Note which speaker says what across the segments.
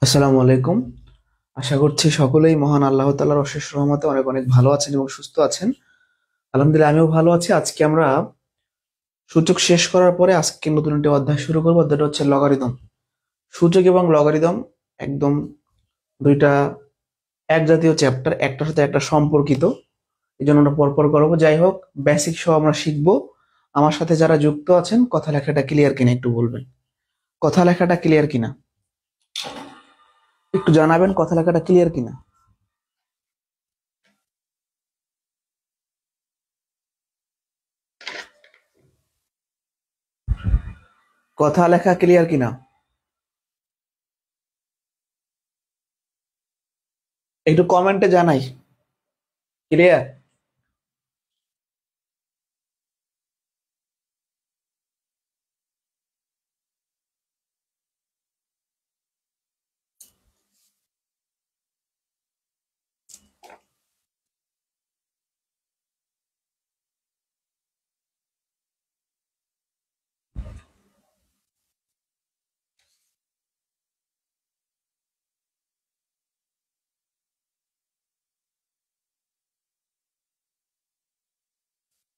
Speaker 1: আসসালামু আলাইকুম। আশা করছি সকলেই মহান আল্লাহ তাআলার অশেষ রহমতে অনেক অনেক ভালো আছেন এবং সুস্থ আছেন। আলহামদুলিল্লাহ আমিও ভালো আছি। আজকে আমরা সূচক শেষ করার পরে আজকে নতুন একটি অধ্যায় শুরু করবো। অধ্যায়টা হচ্ছে লগারিদম। সূচক এবং লগারিদম একদম দুইটা এক জাতীয় চ্যাপ্টার, একটার সাথে একটা সম্পর্কিত। এই জন্য আমরা পরপর করবো। যাই হোক, বেসিক সহ আমরা শিখবো। আমার সাথে যারা যুক্ত আছেন, কথা লেখাটা ক্লিয়ার কিনা একটু বলবেন। কথা লেখাটা ক্লিয়ার কিনা একটু জানাবেন, কথা লেখাটা ক্লিয়ার কিনা। কথা লেখা ক্লিয়ার কিনা একটু কমেন্টে জানাই। ক্লিয়ার?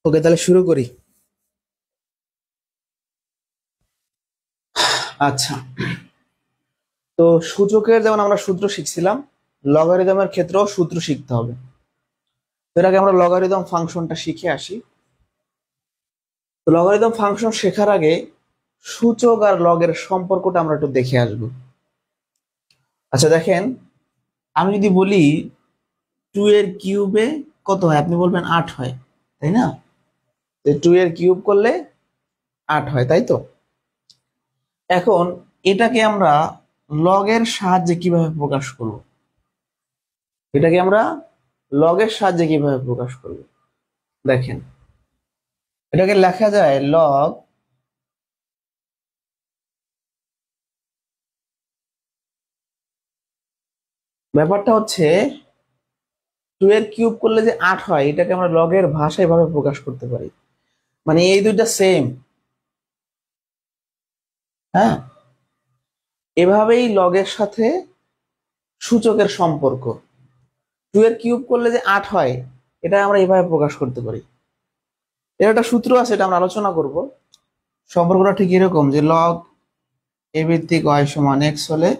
Speaker 1: ওকে, তাহলে শুরু করি। আচ্ছা, তো সূচকের যেমন আমরা সূত্র শিখছিলাম, লগারিদমের ক্ষেত্রেও সূত্র শিখতে হবে। তো এর আগে আমরা লগারিদম ফাংশনটা শিখে আসি। তো লগারিদম ফাংশন শেখার আগে সূচক আর লগের সম্পর্কটা আমরা একটু দেখে আসবো। আচ্ছা দেখেন, আমি যদি বলি 2 এর কিউবে কত হয়, আপনি বলবেন 8 হয়, তাই না? 2 এর কিউব করলে 8 হয়, তাই তো? এখন এটাকে আমরা লগের সাহায্যে কিভাবে প্রকাশ করব? এটাকে আমরা লগের সাহায্যে কিভাবে প্রকাশ করব? দেখেন, এটাকে লেখা যায় লগ, ব্যাপারটা হচ্ছে 2 এর কিউব করলে যে 8 হয়, এটাকে আমরা লগের ভাষায় ভাবে প্রকাশ করতে পারি। মানে এই দুইটা সেম। হ্যাঁ, এভাবেই লগের সাথে সূচকের সম্পর্ক। 2 এর কিউব করলে যে 8 হয়, এটা আমরা এইভাবে প্রকাশ করতে পারি। এর একটা সূত্র আছে, এটা আমরা আলোচনা করব। সম্পর্কটা ঠিক এরকম যে লগ এ ভিত্তিক ওয়াই সমান এক্স হলে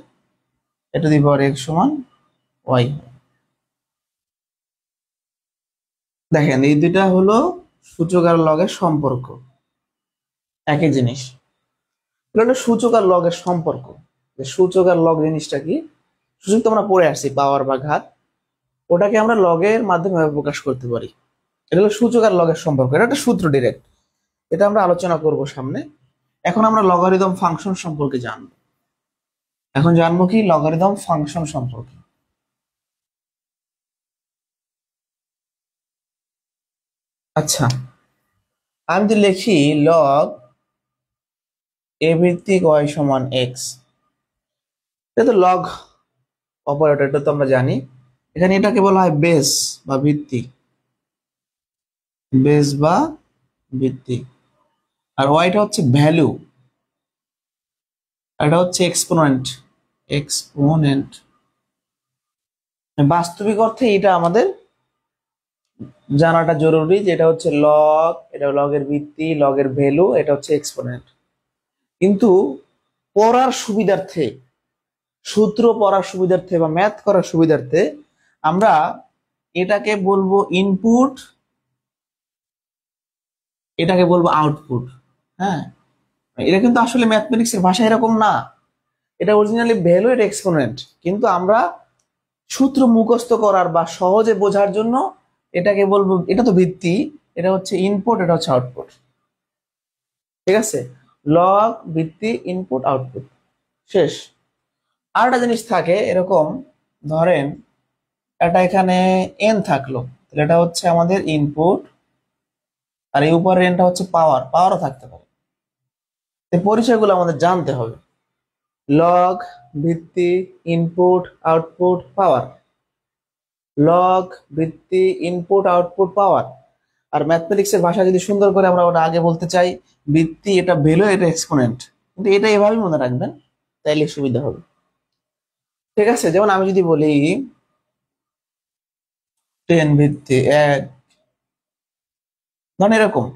Speaker 1: এ টু দি পাওয়ার এক্স সমান ওয়াই। দেখেন, এই দুইটা হলো সূচক আর লগের সম্পর্ক, একই জিনিস। এটা হলো সূচক আর লগের সম্পর্ক। যে সূচক আর লগ জিনিসটা কি, সূচক তো আমরা পড়ে আসছি, পাওয়ার বা ঘাত। ওটাকে আমরা লগের মাধ্যমে প্রকাশ করতে পারি। এটা হলো সূচক আর লগের সম্পর্ক, এটা একটা সূত্র ডিরেক্ট। এটা আমরা আলোচনা করব সামনে। এখন আমরা লগারিদম ফাংশন সম্পর্কে জানবো। এখন জানবো কি লগারিদম ফাংশন সম্পর্কে। আচ্ছা, আমি যদি লিখি লগ এ ভিত্তিক ওয়াই সমান এক্স, এটা তো লগ অপারেটর, এটা তো আমরা জানি। এখানে এটাকে বলা হয় বেস বা ভিত্তি, বেস বা ভিত্তি। আর ওয়াইটা হচ্ছে ভ্যালু, আর এটা হচ্ছে এক্সপোনেন্ট। এক্সপোনেন্ট বাস্তবিক অর্থে এটা আমাদের জানাটা জরুরি, যেটা হচ্ছে লগ, এটা লগের ভিত্তি, লগের ভ্যালু, এটা হচ্ছে এক্সপোনেন্ট। কিন্তু পড়ার সুবিধার্থে, সূত্র পড়ার সুবিধার্থে বা ম্যাথ করার সুবিধার্থে আমরা এটাকে বলবো ইনপুট, এটাকে বলবো আউটপুট। হ্যাঁ, এটা কিন্তু আসলে ম্যাথমেটিক্স এর ভাষা এরকম না। এটা অরিজিনালি ভ্যালু, এটা এক্সপোনেন্ট। কিন্তু আমরা সূত্র মুখস্থ করার বা সহজে বোঝার জন্য এটাকে বলবো, এটা তো ভিত্তি, এটা হচ্ছে ইনপুট, এটা হচ্ছে আউটপুট। ঠিক আছে, লগ, ভিত্তি, ইনপুট, আউটপুট, শেষ। আর একটা জিনিস থাকে এরকম, ধরেন এটা এখানে এন থাকলো, তাহলে এটা হচ্ছে আমাদের ইনপুট, আর এই উপরের এনটা হচ্ছে পাওয়ার, পাওয়ারও থাকতে পারে। এই পরিচয়গুলো আমাদের জানতে হবে। লগ, ভিত্তি, ইনপুট, আউটপুট, পাওয়ার। লগ, ভিত্তি, ইনপুট, আউটপুট, পাওয়ার। আর ম্যাথমেটিক্স এর ভাষা যদি সুন্দর করে আমরা ওটা আগে বলতে চাই, ভিত্তি এটা ভ্যালু, এটা এক্সপোনেন্ট। কিন্তু এটা এভাবেই মনে রাখবেন, তাইলে সুবিধা হবে। ঠিক আছে, যেমন আমি যদি বলি 10 ভিত্তিক 1, ধরেন এরকম,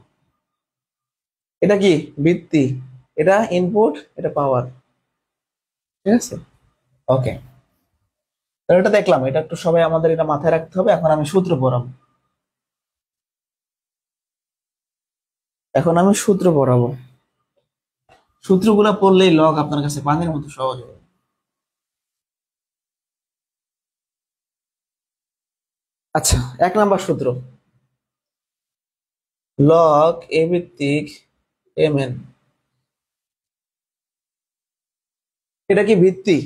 Speaker 1: এটা কি ভিত্তি, এটা ইনপুট, এটা পাওয়ার। ঠিক আছে, ওকে। এটা দেখলাম, এটা একটু সবাই আমাদের এটা মাথায় রাখতে হবে। এখন আমি সূত্র পড়াবো, সূত্রগুলা পড়লেই লগ আপনার কাছে পানির মতো সহজ হবে। আচ্ছা, 1 নাম্বার সূত্র, লগ এ ভিত্তিক এম এন। এটা কি ভিত্তি,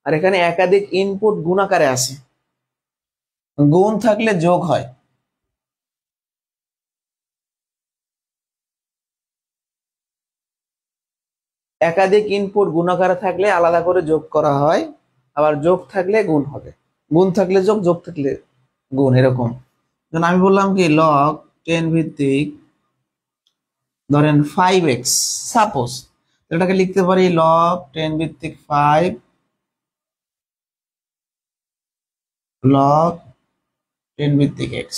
Speaker 1: আর এখানে একাধিক ইনপুট গুণ আকারে আছে, গুণ থাকলে যোগ হয়। একাধিক ইনপুট গুণ আকারে থাকলে আলাদা করে যোগ করা হয়, আবার যোগ থাকলে গুণ হবে, গুণ থাকলে যোগ, যোগ থাকলে গুণ, এরকম। যেমন আমি বললাম কি লগ 10 ভিত্তিক ধরেন 5x, সাপোজ এটাকে লিখতে পারি লগ 10 ভিত্তিক 5 লগ 10 ভিত্তিক x।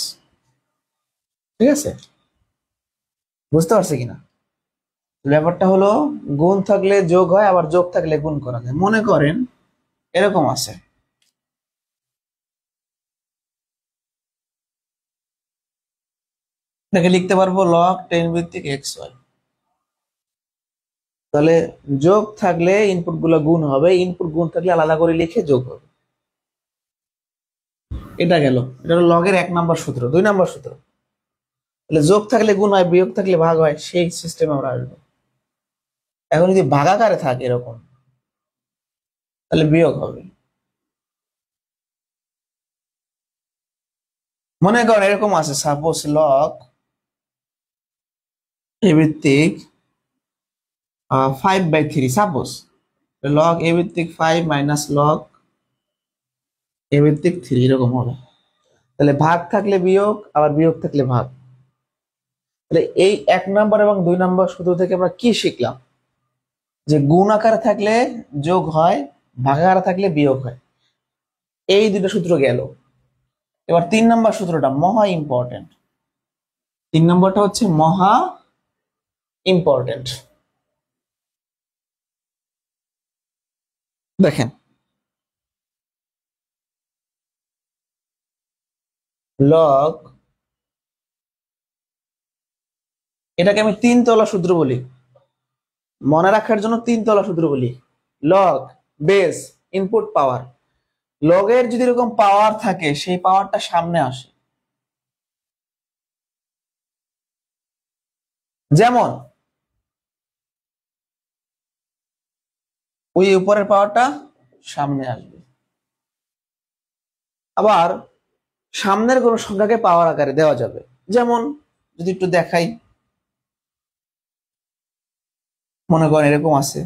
Speaker 1: ঠিক আছে, বুঝতে পারছি কিনা? ব্যাপারটা হলো গুণ থাকলে যোগ হয়, আবার যোগ থাকলে গুণ করা যায়। মনে করেন এরকম আছে, এটাকে লিখতে পারবো লগ 10 ভিত্তিক xy। তাহলে যোগ থাকলে ইনপুট গুলো গুণ হবে, ইনপুট গুণ থাকলে আলাদা করে লিখে যোগ হবে। এটা গেল, এটা হলো লগের 1 নাম্বার সূত্র। 2 নাম্বার সূত্র, তাহলে যোগ থাকলে গুণ হয়, বিয়োগ থাকলে ভাগ হয়, সেই সিস্টেমে আমরা আসবো। এখন যদি ভাগাকারে থাকে এরকম, তাহলে বিয়োগ হবে। মনে করেন এরকম আছে, সাপোজ লগ এ ভিত্তিক 5/3, সাপোজ লগ এ ভিত্তিক 5 মাইনাস লগ এ ভিত্তিক 3, এরকম হবে। তাহলে ভাগ থাকলে বিয়োগ, আবার বিয়োগ থাকলে ভাগ। তাহলে এই 1 নাম্বার এবং 2 নাম্বার সূত্র থেকে আমরা কি শিখলাম? যে গুণ আকারে থাকলে যোগ হয়, ভাগ আকারে থাকলে বিয়োগ হয়। এই দুটো সূত্র গেল। এবার 3 নাম্বার সূত্রটা মহা ইম্পর্টেন্ট। 3 নম্বরটা হচ্ছে মহা ইম্পর্টেন্ট। দেখেন, লগ, এটাকে আমি 3 তলা সূত্র বলি, মনে রাখার জন্য 3 তলা সূত্র বলি। লগ বেস ইনপুট পাওয়ার, লগের যদি এরকম পাওয়ার থাকে সেই পাওয়ারটা সামনে আসে। যেমন ওই উপরের পাওয়ারটা সামনে আসবে। আবার সামনের কোন সংখ্যাকে পাওয়ার আকারে দেওয়া যাবে। যেমন যদি একটু দেখাই, মনে করেন এরকম আছে,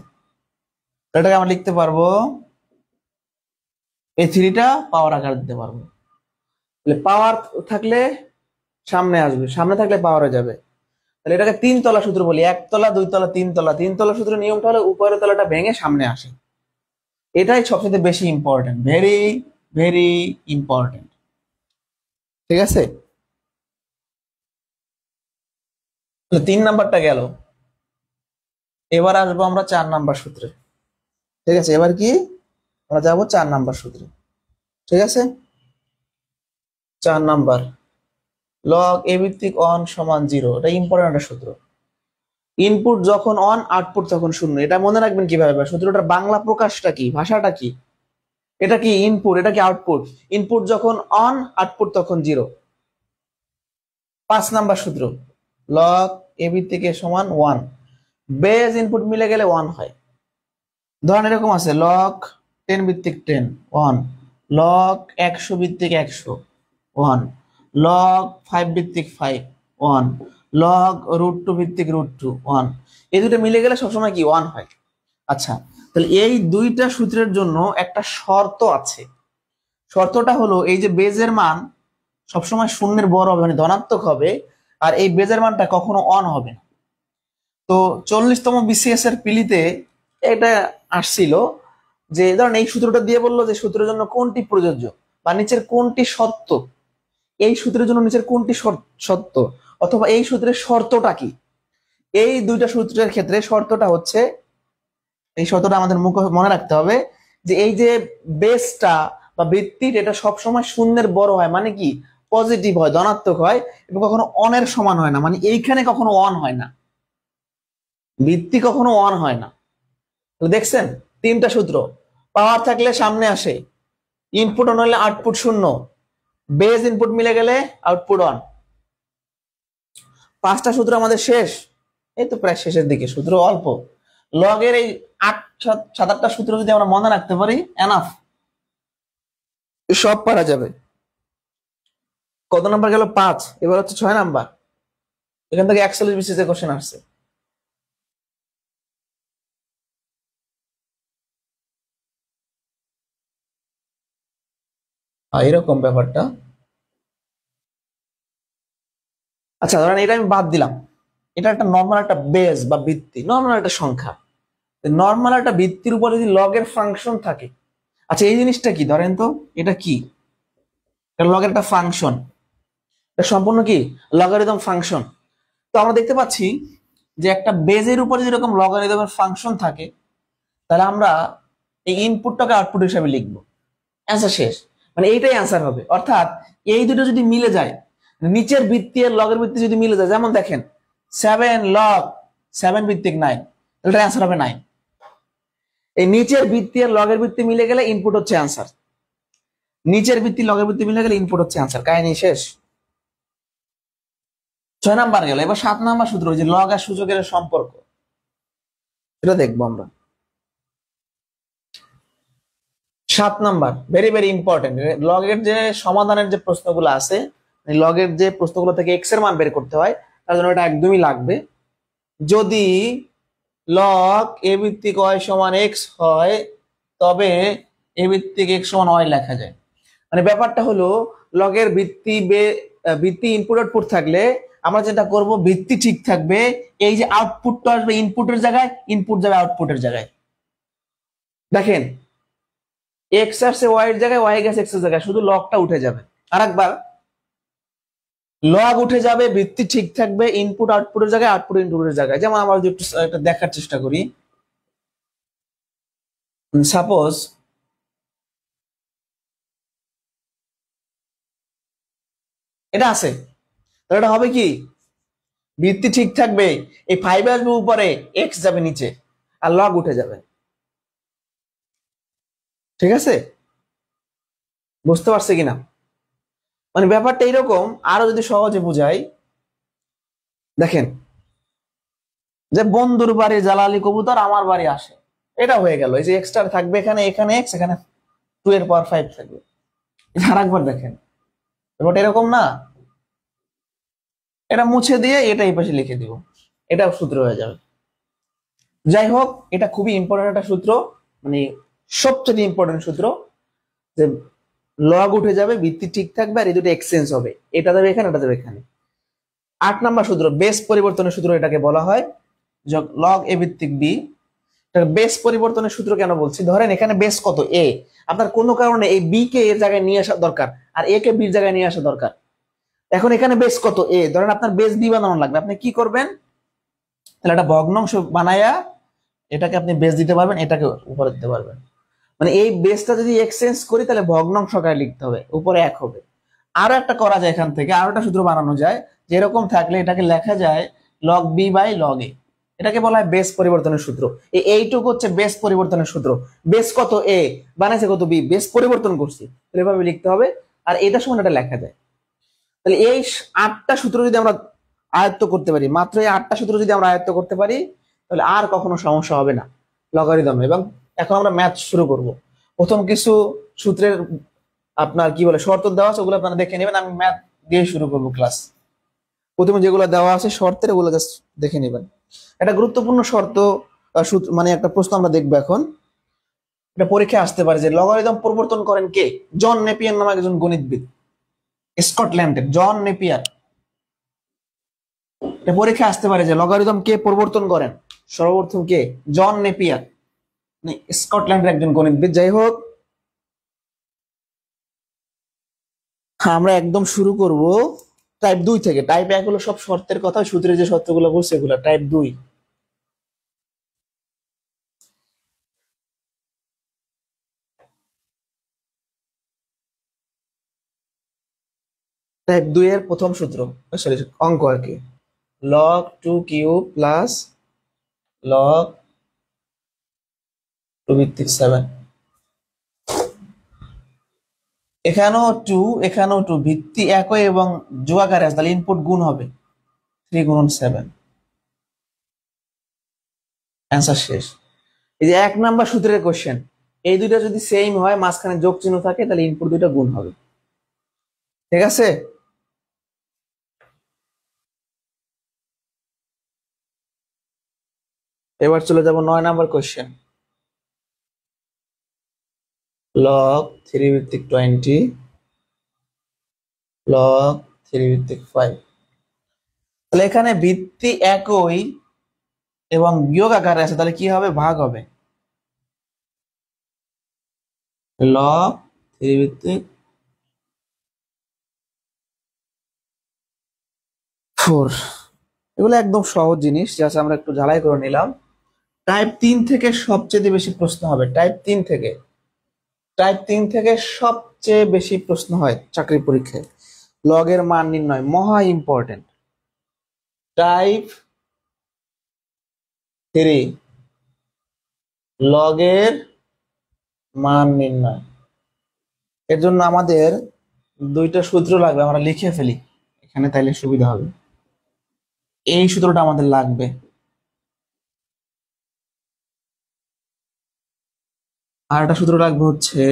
Speaker 1: এটাকে আমরা লিখতে পারবো এই 3টা পাওয়ার আকারে দিতে পারবো। পাওয়ার থাকলে সামনে আসবে, সামনে থাকলে পাওয়ারে যাবে। তাহলে এটাকে 3 তলা সূত্র বলি। 1 তলা, 2 তলা, 3 তলা। 3 তলা সূত্রের নিয়মটা হলো উপরের তলাটা ভেঙে সামনে আসে। এটাই সবচেয়ে বেশি ইম্পর্টেন্ট, ভেরি ভেরি ইম্পর্টেন্ট। ঠিক আছে, 3 নাম্বারটা গেল। এবার আসবো আমরা 4 নাম্বার সূত্রে। ঠিক আছে, এবার কি আমরা যাবো 4 নাম্বার সূত্রে। ঠিক আছে, 4 নাম্বার, লগ এ ভিত্তিক অন সমান 0। এটা ইম্পর্টেন্ট একটা সূত্র। ইনপুট যখন অন, আউটপুট তখন শূন্য। এটা মনে রাখবেন কিভাবে? সূত্রটার বাংলা প্রকাশটা কি, ভাষাটা কি? এটা কি ইনপুট, এটা কি আউটপুট? ইনপুট যখন অন, আউটপুট তখন 0। 5 নাম্বার সূত্র, লগ এ ভিত্তিক এ সমান 1। বেজ ইনপুট মিলে গেলে 1 হয়। ধরেন এরকম আছে, লগ 10 ভিত্তিক 10 1, লগ 100 ভিত্তিক 100 1, লগ 5 ভিত্তিক 5 1, লগ √2 ভিত্তিক √2 1। এই দুটো মিলে গেলে সবসময় কি 1 হয়। আচ্ছা, তাহলে এই দুইটা সূত্রের জন্য একটা শর্ত আছে। শর্তটা হলো এই যে বেজের মান সবসময় শূন্যের বড় হবে, মানে ধনাত্মক হবে, আর এই বেজের মানটা কখনো অন হবে না। তো 40তম বিসিএস এর পিলিতে এটা আসছিল যে ধরেন এই সূত্রটা দিয়ে বললো যে সূত্রের জন্য কোনটি প্রযোজ্য বা নিচের কোনটি সত্য, এই সূত্রের জন্য নিচের কোনটি সত্য, অথবা এই সূত্রের শর্তটা কি। এই দুইটা সূত্রের ক্ষেত্রে শর্তটা হচ্ছে, এই শর্তটা আমাদের মনে রাখতে হবে যে এই যে বেসটা বা ভিত্তির এটা সবসময় শূন্যের বড় হয়, মানে কি পজিটিভ হয়, ধনাত্মক হয়, এবং কখনো অনের সমান হয় না, মানে এইখানে কখনো অন হয় না, ভিত্তি কখনো অন হয় না। দেখছেন তিনটা সূত্র, পাওয়ার থাকলে সামনে আসে, ইনপুট অন হলে আউটপুট শূন্য, বেস ইনপুট মিলে গেলে আউটপুট অন। পাঁচটা সূত্র আমাদের শেষ, এই তো প্রায় শেষের দিকে, সূত্র অল্প। লগের এই 7-8টা সূত্র যদি আমরা মনে রাখতে পারি এনাফ, সব পারা যাবে। কত নাম্বার গেল? 5, এবার হচ্ছে 6 নাম্বার। এখান থেকে 41 বিসিএস এর কোশ্চেন আসছে। এরকম ব্যাপারটা। আচ্ছা ধরেন এটা আমি বাদ দিলাম, এটা একটা নর্মাল একটা বেস বা ভিত্তি, নর্মাল একটা সংখ্যা, নর্মাল একটা ভিত্তির উপর যদি লগের ফাংশন থাকে। আচ্ছা এই জিনিসটা কি ধরেন তো, এটা কি? এটা লগের একটা ফাংশন, এটা সম্পূর্ণ কি লগারিদম ফাংশন। তো আমরা দেখতে পাচ্ছি যে একটা বেজের উপর যদি এরকম লগারিদমের ফাংশন থাকে, তাহলে আমরা এই ইনপুটটাকে আউটপুট হিসাবে লিখবো, অ্যান্সার শেষ। মানে এইটাই অ্যান্সার হবে। অর্থাৎ এই দুটো যদি মিলে যায়, নিচের ভিত্তি আর লগের ভিত্তি যদি মিলে যায়, যেমন দেখেন 7 লগ 7 ভিত্তিক 9, এটা অ্যান্সার হবে 9। এই নিচের ভিত্তি আর লগের ভিত্তি মিলে গেলে ইনপুট হচ্ছে অ্যান্সার, নিচের ভিত্তি লগের ভিত্তি মিলে গেলে ইনপুট হচ্ছে অ্যান্সার, কাহিনী শেষ। 6 নাম্বার গেল, এবার 7 নাম্বার সূত্র, যে লগ আর সূচকের সম্পর্ক, এটা দেখবো আমরা। 7 নাম্বার ভেরি ভেরি ইম্পর্টেন্ট। লগের যে সমাধানের যে প্রশ্নগুলো আছে, লগের যে প্রশ্নগুলো থেকে এক্স এর মান বের করতে হয়, তার জন্য এটা একদমই লাগবে। যদি লগ এ ভিত্তিক ওয়াই সমান এক্স হয়, তবে এ ভিত্তিক এক্স সমান ওয়াই লেখা যায়। মানে ব্যাপারটা হলো লগের ভিত্তি ইনপুট আউটপুট থাকলে আমরা যেটা করব, ভিত্তি ঠিক থাকবে, এই যে আউটপুটটা আসবে ইনপুটের জায়গায়, ইনপুট যাবে আউটপুটের জায়গায়। দেখেন এক্স আসছে ওয়াই এর জায়গায়, ওয়াই গেছে এক্স এর জায়গায়, শুধু লগটা উঠে যাবে। আর একবার লগ উঠে যাবে, ভিত্তি ঠিক থাকবে, ইনপুট আউটপুটের জায়গায়, আউটপুট ইনপুটের জায়গায়। যেমন আমরা যদি একটু দেখার চেষ্টা করি, সাপোজ এটা আছে, তাহলে এটা হবে কি, ভিত্তি ঠিক থাকবে, এই 5 আসবে উপরে, এক্স যাবে নিচে, আর লগ উঠে যাবে। ঠিক আছে, বুঝতে পারছে কিনা? মানে ব্যাপারটা এইরকম। আরো যদি সহজে বুঝাই, দেখেন যে বন্ধুর বাড়ি জালালি কবুতর আমার বাড়ি আসে, এটা হয়ে গেল। এই যে এক্সট্রা থাকবে এখানে, এখানে এক্স, এখানে 2 এর পাওয়ার 5 থাকবে। আর একবার দেখেন, ব্যাপারটা এরকম না, এটা মুছে দিয়ে এটা এই পাশে লিখে দিব, এটা সূত্র হয়ে যাবে। যাই হোক, এটা খুবই ইম্পর্টেন্ট একটা সূত্র, মানে সবচেয়ে ইম্পর্টেন্ট সূত্র, যে লগ উঠে যাবে, ভিত্তি ঠিক থাকবে, আর এই দুটো এক্সচেঞ্জ হবে, এটা যাবে এখানে, এটা যাবে এখানে। 8 নাম্বার সূত্র বেস পরিবর্তনের সূত্র, এটাকে বলা হয় লগ এ ভিত্তিক বি। বেস পরিবর্তনের সূত্র কেন বলছি, ধরেন এখানে বেস কত এ, আপনার কোনো কারণে এই বি কে এর জায়গায় নিয়ে আসা দরকার, আর এ কে বির জায়গায় নিয়ে আসা দরকার। এখন এখানে বেস কত এ, ধরেন আপনার বেস বি বানানো লাগবে, আপনি কি করবেন, তাহলে একটা ভগ্নাংশ বানায়া এটাকে আপনি বেস দিতে পারবেন, এটাকে উপরে দিতে পারবেন। মানে এই বেসটা যদি এক্সচেঞ্জ করি, তাহলে ভগ্নাংশ আকারে লিখতে হবে, উপরে 1 হবে। আরো একটা করা যায়, এখান থেকে আরো একটা সূত্র বানানো যায়, যেরকম থাকলে এটাকে লেখা যায় লগ বি বাই লগ এ, এটাকে বলা হয় বেস পরিবর্তনের সূত্র। এইটুকু হচ্ছে বেস পরিবর্তনের সূত্র। বেস কত এ, বানাইছে কত বি, বেস পরিবর্তন করছি, এভাবে লিখতে হবে, আর এটার সময় এটা লেখা যায়। তাহলে এই 8টা সূত্র যদি আমরা আয়ত্ত করতে পারি, মাত্র এই 8টা সূত্র যদি আমরা আয়ত্ত করতে পারি, তাহলে আর কখনো সমস্যা হবে না লগারিদম। এবং এখন আমরা ম্যাথ শুরু করব। প্রথম কিছু সূত্রের আপনার কি বলে শর্ত দেওয়া আছে, ওগুলো আপনারা দেখে নেবেন। আমি ম্যাথ দিয়ে শুরু করব ক্লাস। প্রথমে যেগুলো দেওয়া আছে শর্তের, ওগুলো জাস্ট দেখে নেবেন। একটা গুরুত্বপূর্ণ শর্ত, মানে একটা প্রশ্ন আমরা দেখবো এখন, এটা পরীক্ষায় আসতে পারে, যে লগারিদম প্রবর্তন করেন কে? জন নেপিয়ার নামে একজন গণিতবিদ, স্কটল্যান্ডের জন নেপিয়ার। এটা পরীক্ষায় আসতে পারে যে লগারিদম কে প্রবর্তন করেন, সর্বপ্রথম কে? জন নেপিয়ার। স্কটল্যান্ডের একজন গণিতবিদ। যাই হোক, আমরা একদম শুরু করব টাইপ 2 থেকে। টাইপ 1 হলো সব শর্তের কথা, সূত্রে যে শর্তগুলো বলছে এগুলো। টাইপ 2, টাইপ 2 এর প্রথম সূত্র, সরি অঙ্ক আর কি, log 2 কিউব প্লাস log 2 ভিত্তিক 7। এখানেও 2, এখানেও 2, ভিত্তি একই এবং যোগাকারে আছে, তাহলে ইনপুট গুণ হবে 3 গুণন 7। অ্যান্সার শেষ। এই যে 1 নাম্বার সূত্রের কোশ্চেন, এই দুইটা যদি সেম হয়, মাঝখানে যোগ চিহ্ন থাকে, তাহলে ইনপুট দুইটা গুণ হবে। ঠিক আছে? এবার চলে যাব 9 নাম্বার কোশ্চেন। log 3 ভিত্তিক 20 log 3 ভিত্তিক 5। তাহলে এখানে ভিত্তি একই এবং বিয়োগ আকারে আছে, তাহলে কি হবে? ভাগ হবে। log 3 ভিত্তিক 4। এগুলো একদম সহজ জিনিস, জাস্ট আমরা একটু ঝালাই করে নিলাম। টাইপ 3 থেকে সবচেয়ে বেশি প্রশ্ন হবে। টাইপ 3 থেকে, টাইপ 3 থেকে সবচেয়ে বেশি প্রশ্ন হয় চাকরি পরীক্ষায়। লগের মান নির্ণয় মহা ইম্পর্টেন্ট। টাইপ 3 লগের মান নির্ণয়, এর জন্য আমাদের দুইটা সূত্র লাগবে, আমরা লিখে ফেলি এখানে, তাইলে সুবিধা হবে। এই সূত্রটা আমাদের লাগবে। আর একটা সূত্র লাগবে হচ্ছে,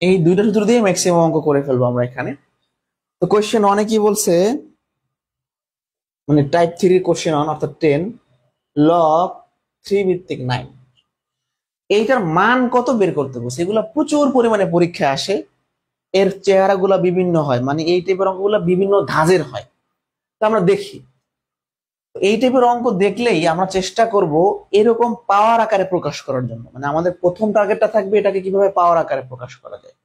Speaker 1: এই দুইটা সূত্র দিয়ে ম্যাক্সিমাম অঙ্ক করে ফেলবো আমরা এখানে। তো কোশ্চেন অনে কি বলছে, মানে টাইপ 3 কোশ্চেন অন অর্থাৎ 10 log 3 ভিত্তিক 9, এইটার মান কত বের করতে বলছে। এগুলা প্রচুর পরিমাণে পরীক্ষায় আসে, এর চেহারাগুলা বিভিন্ন হয়, মানে এই টাইপের অঙ্কগুলা বিভিন্ন ধাঁজের হয়। তো আমরা দেখি, এই টাইপের অঙ্ক দেখলেই আমরা চেষ্টা করব এরকম পাওয়ার আকারে প্রকাশ করার জন্য। মানে আমাদের প্রথম টার্গেটটা থাকবে এটাকে কিভাবে পাওয়ার আকারে প্রকাশ করা যায়।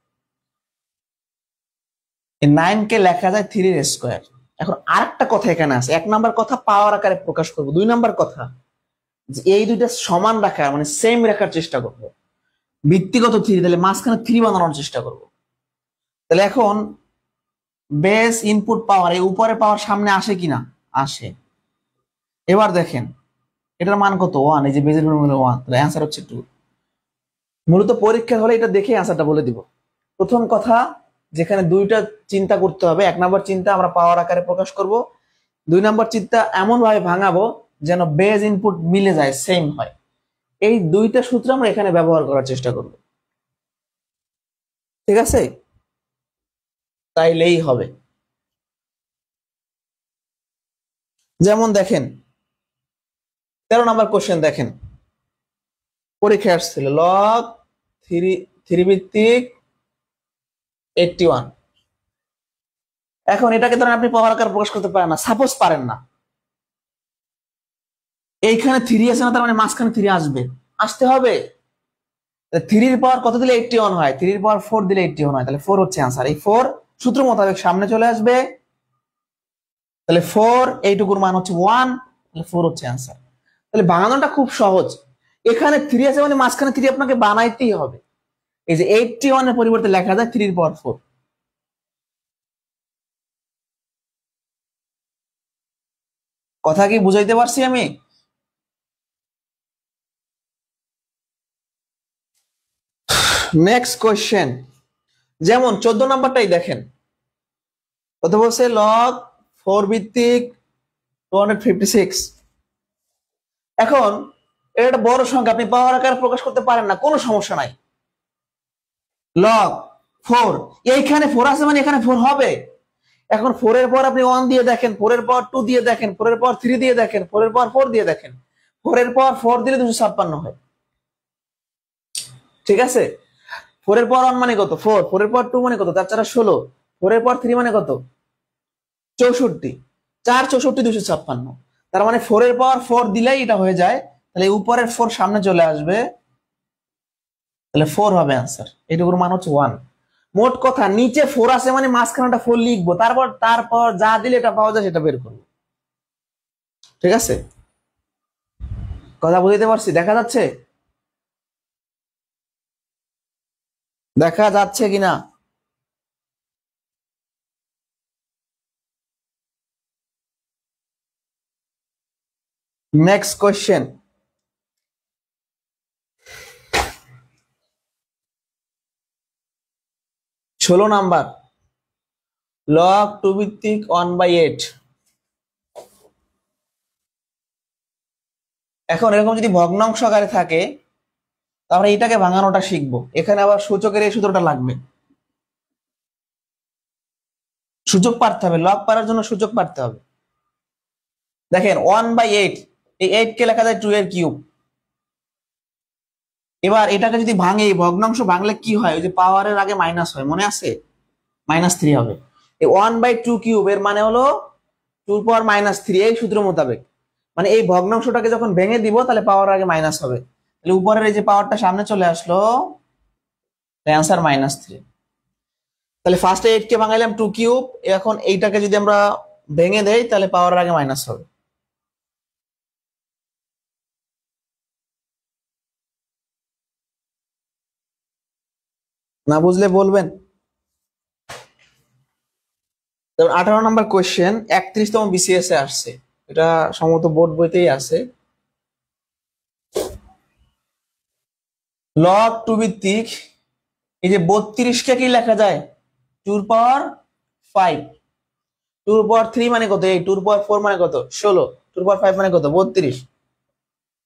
Speaker 1: 9 কে লেখা যায় 3 এর স্কোয়ার। এখন আরেকটা কথা এখানে আছে, 1 নাম্বার কথা পাওয়ার আকারে প্রকাশ করব, 2 নাম্বার কথা যে এই দুইটা সমান রাখার, মানে সেম রাখার চেষ্টা করব। ভিত্তিগত 3, তাহলে মাঝখানে 3 বানানোর চেষ্টা করব। তাহলে এখন বেস ইনপুট পাওয়ার, এই উপরে পাওয়ার সামনে আসে কিনা? আসে। এবার দেখেন এটার মান কত? 1। এই যে বেজের মান 1, তাহলে অ্যান্সার হচ্ছে 2। মূলত পরীক্ষা হলে এটা দেখে অ্যান্সারটা বলে দিব। প্রথম কথা, যেখানে দুইটা চিন্তা করতে হবে। 1 নাম্বার চিন্তা আমরা পাওয়ার আকারে প্রকাশ করব, 2 নাম্বার চিন্তা এমন ভাবে ভাঙাবো যেন বেজ ইনপুট মিলে যায়, সেম হয়। এই দুইটা সূত্র আমরা এখানে ব্যবহার করার চেষ্টা করব। ঠিক আছে? তাইলেই হবে। যেমন দেখেন 13 নাম্বার কোশ্চেন দেখেন, পরীক্ষায় আসছিল log 3 ভিত্তিক 81। এখন এটাকে ধরেন আপনি পাওয়ার আকারে প্রকাশ করতে পারেন না, সাপোজ পারেন না। এইখানে 3 আছে না, তার মানে মাঝখানে 3 আসবে, আসতে হবে। 3 এর পাওয়ার কত দিলে 81 হয়? 3 এর পাওয়ার 4 দিলে 81 হয়, তাহলে 4 হচ্ছে आंसर। এই 4 সূত্র মোতাবেক সামনে চলে আসবে, তাহলে 4 এইটুকুর মান হচ্ছে 1, তাহলে 4 হচ্ছে आंसर। তাহলে বানানোটা খুব সহজ। এখানে 3 আছে মানে মাঝখানে 3 আপনাকে বানাইতেই হবে। এই যে 81 এর পরিবর্তে লেখা যায় 3 এর পাওয়ার 4। কথা কি বুঝাইতে পারছি আমি? নেক্সট কোশ্চেন, যেমন 14 নাম্বারটাই দেখেন, কত বলছে? log 4 ভিত্তিক 256। এখন এটা বড় সংখ্যা, আপনি পাওয়ার আকারে প্রকাশ করতে পারেন না, কোনো সমস্যা নাই। log 4, এইখানে 4 আছে মানে এখানে 4 হবে। এখন 4 এর পর আপনি 1 দিয়ে দেখেন, 4 এর পর 2 দিয়ে দেখেন, 4 এর পর 3 দিয়ে দেখেন, 4 এর পর 4 দিয়ে দেখেন, 4 এর পর 4 দিলে 256 হয়। ঠিক আছে? 4 এর পর 1 মানে কত? 4, 4 এর পর 2 মানে কত? 4 4 16, 4 এর পর 3 মানে কত? 64, 4 64 256। তার মানে 4 এর পাওয়ার 4 দিলেই এটা হয়ে যায় তাহলে উপরের 4 সামনে চলে আসবে, তাহলে 4 হবে অ্যান্সার। এটুকুর মান হচ্ছে 1। মোট কথা নিচে 4 আছে মানে মাঝখানেটা 4 লিখবো, তারপর তারপর যা দিলে এটা পাওয়া যায় সেটা বের করবো। ঠিক আছে, কথা বুঝতে পারছি? দেখা যাচ্ছে, দেখা যাচ্ছে কিনা? নেক্সট কোয়েশ্চেন, 16 নাম্বার, লগ 2 ভিত্তিক 1/8। এখন এরকম যদি ভগ্নাংশ আকারে থাকে তাহলে এটাকে ভাঙানোটা শিখবো। এখানে আবার সূচকের এই সূত্রটা লাগবে, সূচক পারতে হবে, লগ পারার জন্য সূচক পারতে হবে। দেখেন 1/8, এই 8 কে লেখা যায় 2 এর কিউব। এবার এটাকে যদি ভাঙে, এই ভগ্নাংশ ভাঙলে কি হয়? ওই যে পাওয়ারের আগে মাইনাস হয়, মনে আছে? -3 হবে। এই 1/2 কিউব এর মানে হলো 2 পাওয়ার -3, এই সূত্র মোতাবেক। মানে এই ভগ্নাংশটাকে যখন ভেঙে দিব তাহলে পাওয়ার আগে মাইনাস হবে, তাহলে উপরের এই যে পাওয়ারটা সামনে চলে আসলো, অ্যান্সার -3। তাহলে ফার্স্টে 8 কে ভাঙাইলাম 2 কিউব, এখন এইটাকে যদি আমরা ভেঙে দেই তাহলে পাওয়ার আগে মাইনাস হবে। না বুঝলে বলবেন। 18 নম্বর কোয়েশ্চেন, 31তম বিসিএস এ আসছে, এটা সম্ভবত বোর্ড বইতেই আছে। লগ 2 ভিত্তিক এই যে 32 কে কি লেখা যায়? 2 পাওয়ার 5। 2 পাওয়ার 3 মানে কত? 8। 2 পাওয়ার 4 মানে কত? 16। 2 পাওয়ার 5 মানে কত? 32।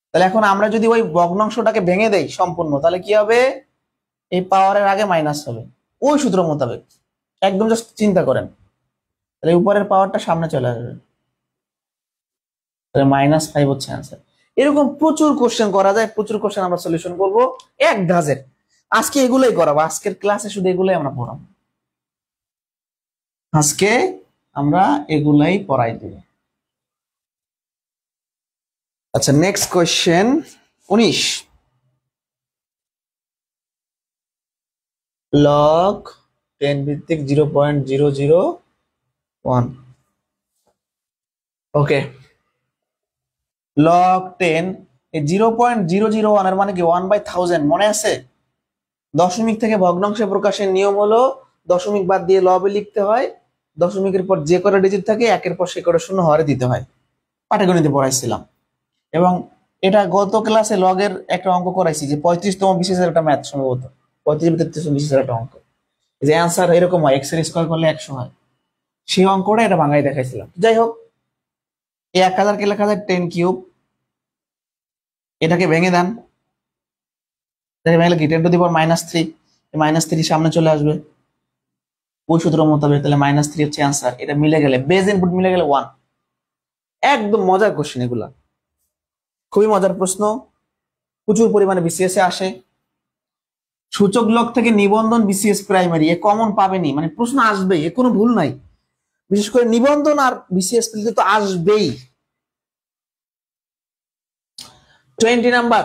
Speaker 1: তাহলে এখন আমরা যদি ওই ভগ্নাংশটাকে ভেঙে দেই সম্পূর্ণ, তাহলে কি হবে? এই পাওয়ারের আগে মাইনাস হবে ওই সূত্র মোতাবেক। একদম জাস্ট চিন্তা করেন, তাহলে উপরের পাওয়ারটা সামনে চলে আসবে, তাহলে -5 হচ্ছে অ্যান্সার। এরকম প্রচুর কোশ্চেন করা যায়, প্রচুর কোশ্চেন আমরা সলিউশন করবো এক ধাঁচের। আজকে এগুলোই করাবো, আজকের ক্লাসে শুধু এগুলোই আমরা পড়াবো, আজকে আমরা এগুলাই পড়াই দেব। আচ্ছা, নেক্সট কোয়েশ্চেন 19, লগ 10 ভিত্তিক 0.001। ওকে, লগ 10 এই 0.001 এর মানে কি? 1/1000, মনে আছে? দশমিক থেকে ভগ্নাংশে প্রকাশের নিয়ম হলো দশমিক বাদ দিয়ে লবে লিখতে হয়, দশমিকের পর যে কটা ডিজিট থাকে একের পর সে কটা শূন্য হরে দিতে হয়। পাটিগণিতে পড়াইছিলাম, এবং এটা গত ক্লাসে লগের একটা অঙ্ক করাইছি, যে 35তম বিশেষের একটা ম্যাথ, সম্ভবত 35 বিশেষের একটা অঙ্ক, যে অ্যান্সার এরকম হয়, এক্স এর স্কোয়ার করলে 100 হয়। সেই অঙ্কটা এটা ভাঙাই দেখাইছিলাম। যাই হোক, এই 1000 কে লেখা যায় 10 কিউব, এটাকে ভেঙে দেন, এটাকে ভেঙে কি 10⁻³ -3 সামনে চলে আসবে ওই সূত্র মোতাবেক, তাহলে -3 হচ্ছে অ্যান্সার। এটা মিলে গেলে, বেজ ইনপুট মিলে গেলে 1। একদম মজার কোশ্চেন এগুলা, খুবই মজার প্রশ্ন, প্রচুর পরিমাণে বিসিএস এ আসে। সূচক লগ থেকে নিবন্ধন বিসিএস প্রাইমারি, এ কমন পাবেনি, মানে প্রশ্ন আসবেই, এ কোনো ভুল নাই। বিশেষ করে নিবন্ধন আর বিসিএস তো আসবেই। 20 নাম্বার,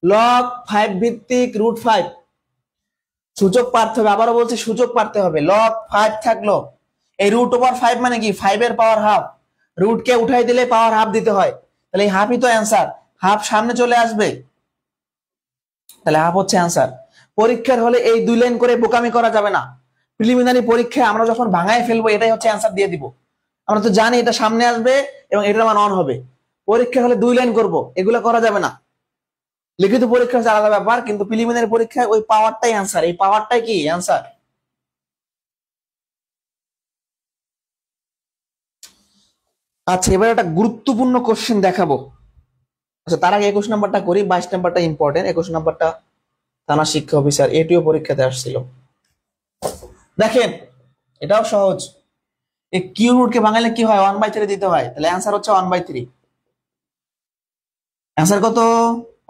Speaker 1: লগ 5 ভিত্তিক √5। সূচক পারতে হবে, আবারও বলছি সূচক পারতে হবে। লগ 5 থাকলো, এই √5 মানে কি? 5 এর পাওয়ার হাফ, রুট কে উঠাই দিলে পাওয়ার হাফ দিতে হয়, তাহলে এই হাফই তো অ্যান্সার। হাফ সামনে চলে আসবে, তাহলে হাফ হচ্ছে অ্যান্সার। পরীক্ষার হলে এই 2 লাইন করে বোকামি করা যাবে না। প্রিলিমিনারি পরীক্ষায় আমরা যখন ভাঙায় ফেলবো এটাই হচ্ছে অ্যান্সার দিয়ে দিব। আমরা তো জানি এটা সামনে আসবে এবং এটার মান অন হবে। পরীক্ষা হলে 2 লাইন করব, এগুলো করা যাবে না। লিখিত পরীক্ষা হচ্ছে আলাদা ব্যাপার, কিন্তু প্রিলিমিনারি পরীক্ষায় ওই পাওয়ারটাই অ্যান্সার, এই পাওয়ারটাই কি অ্যান্সার। আচ্ছা, এবার একটা গুরুত্বপূর্ণ কোশ্চেন দেখাবো। আচ্ছা, তার আগে 21 নাম্বারটা করি, 22 নাম্বারটা ইম্পর্টেন্ট। 21 নাম্বারটা থানা শিক্ষা অফিসার, এটিও পরীক্ষাতে আসছিল। দেখেন, এটাও সহজ। এই কিউ রুটকে ভাঙালে কি হয়? 1/3 দিতে হয়, তাহলে অ্যান্সার হচ্ছে 1/3। অ্যান্সার কত?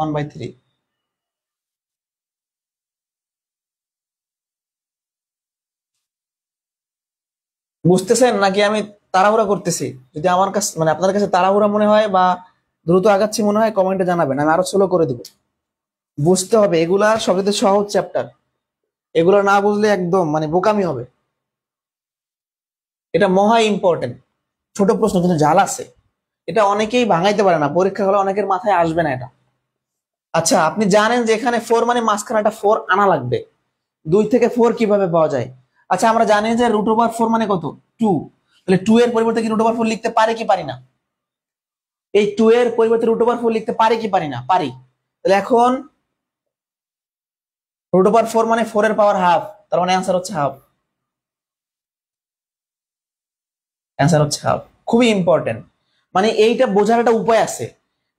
Speaker 1: 1/3। বুঝতেছেন নাকি আমি তাড়াহুড়া করতেছি? যদি আমার কাছে, মানে আপনার কাছে তাড়াহুড়া মনে হয় বা দ্রুত আগাচ্ছি মনে হয়? কমেন্টে জানাবেন, আমি আরো স্লো করে দিব। বুঝতে হবে, এগুলা সবচেয়ে সহজ চ্যাপ্টার, এগুলো না বুঝলে একদম মানে বোকামি হবে। এটা মহা ইম্পর্টেন্ট, ছোট প্রশ্ন কিন্তু জাল আছে। এটা অনেকেই ভাঙাইতে পারে না, পরীক্ষা হলে অনেকের মাথায় আসবে না এটা। আচ্ছা, আপনি জানেন যে এখানে 4 মানে মাঝখানে একটা 4 আনা লাগবে। 2 থেকে 4 কিভাবে পাওয়া যায়? আচ্ছা, আমরা জানি যে √4 মানে কত? 2। তাহলে 2 এর পরিবর্তে কি √4 লিখতে পারি কি পারি না? এই 2 এর পরিবর্তে √4 লিখতে পারি কি পারি না? পারি। তাহলে এখন √4 মানে 4 এর পাওয়ার হাফ, তার মানে অ্যান্সার হচ্ছে হাফ। অ্যান্সার হচ্ছে হাফ। খুবই ইম্পর্টেন্ট, মানে এইটা বোঝার একটা উপায় আছে।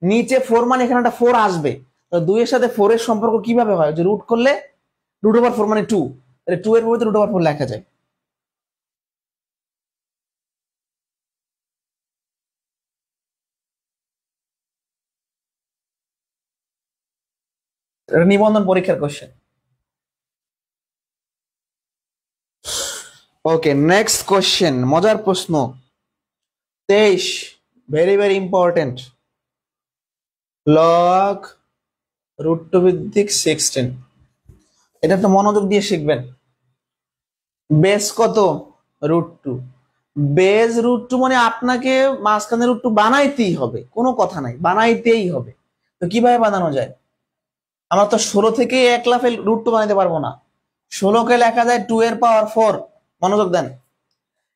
Speaker 1: নিচে 4 মানে এখানে একটা 4 আসবে, তো 2 এর সাথে 4 এর সম্পর্ক কিভাবে হয়? যে রুট করলে √4 মানে 2, তাহলে 2 এর পরিবর্তে √4 লেখা যায়। এটা নিবন্ধন পরীক্ষার কোশ্চেন। ওকে, নেক্সট কোশ্চেন, মজার প্রশ্ন 23, ভেরি ভেরি ইম্পর্টেন্ট। লগ √2 ভিত্তিক 16, এটা তো মনোযোগ দিয়ে শিখবেন। বেস কত? √2। বেস √2 মানে আপনাকে মাঝখানে √2 বানাইতেই হবে, কোনো কথা নাই, বানাইতেই হবে। তো কিভাবে বানানো যায়? আমরা তো 16 থেকে 1 লাফে √2 বানাইতে পারবো না। 16 কে লেখা যায় 2 এর পাওয়ার 4। মনোযোগ দেন।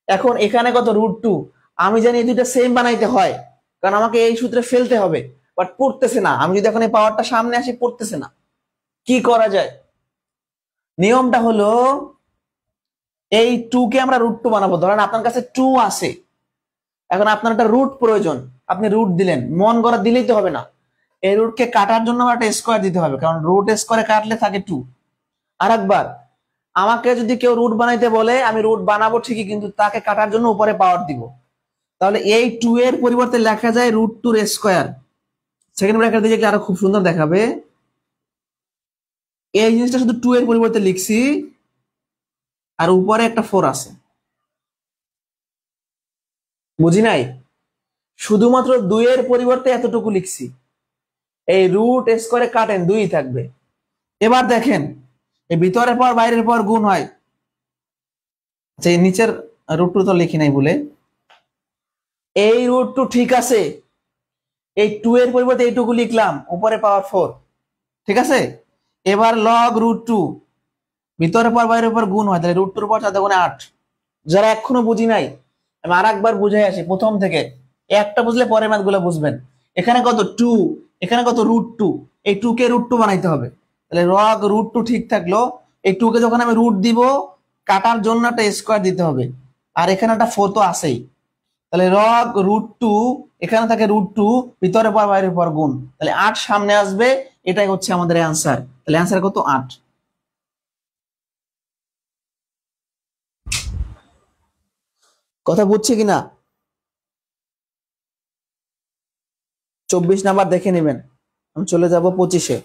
Speaker 1: এখন এখানে কত? √2। আমি জানি এই দুইটা সেম বানাইতে হয়, কারণ আমাকে এই সূত্রে ফেলতে হবে, বাট পড়তেছে না। আমি যদি এখন এই পাওয়ারটা সামনে আসি, পড়তেছে না। কি করা যায়? নিয়মটা হলো এই 2 কে আমরা √2 বানাবো। ধরেন আপনার কাছে 2 আছে, এখন আপনার একটা রুট প্রয়োজন, আপনি রুট দিলেন, মন গড়া দিলেই তো হবে না। এই রুটকে কাটার জন্য আমার একটা স্কোয়ার দিতে হবে, কারণ রুট স্কোয়ারে কাটলে থাকে 2। আর একবার আমাকে যদি কেউ রুট বানাইতে বলে, আমি রুট বানাবো ঠিকই, কিন্তু তাকে কাটার জন্য উপরে পাওয়ার দিব। তাহলে এই 2 এর পরিবর্তে লেখা যায় √2 এর স্কোয়ার। সেকেন্ড ব্র্যাকেট দিয়ে আরো খুব সুন্দর দেখাবে। এই জিনিসটা শুধু 2 এর পরিবর্তে লিখছি, আর উপরে একটা 4 আছে। বুঝি নাই? শুধুমাত্র 2 এর পরিবর্তে এতটুকু লিখছি। এই রুট স্কোয়ারে কাটেন, 2 থাকবে। এবার দেখেন, এই ভিতরের পর বাইরের পর গুণ হয়। যে নিচের √2 তো লিখি নাই বলে, এই √2 ঠিক আছে, এই 2 এর পরিবর্তে এইটুকু লিখলাম, উপরে পাওয়ার 4। ঠিক আছে, এবার লগ √2, ভিতরের পর বাইরের পর গুণ হয়, তাহলে √2 পর 4 গুণে 8। যারা এখনো বুঝি নাই, আমি আর একবার বুঝাই আসি প্রথম থেকে। একটা বুঝলে পরের ম্যাথ গুলো বুঝবেন। এখানে কত? 2, এখানে কত? √2। এই 2 কে √2 বানাইতে হবে, তাহলে লগ √2 ঠিক থাকলো। এই 2 কে যখন আমি রুট দিব, কাটার জন্য একটা স্কোয়ার দিতে হবে, আর এখানে একটা 4 তো আছেই। তাহলে লগ √2, এখানে থাকে √2, ভিতরে পর বাইরের পর গুণ, তাহলে 8 সামনে আসবে। এটাই হচ্ছে আমাদের অ্যান্সার। তাহলে অ্যান্সার কত? 8। কথা বুঝছে কিনা? 24 নাম্বার দেখে নেবেন। আমি চলে যাব 25-এ।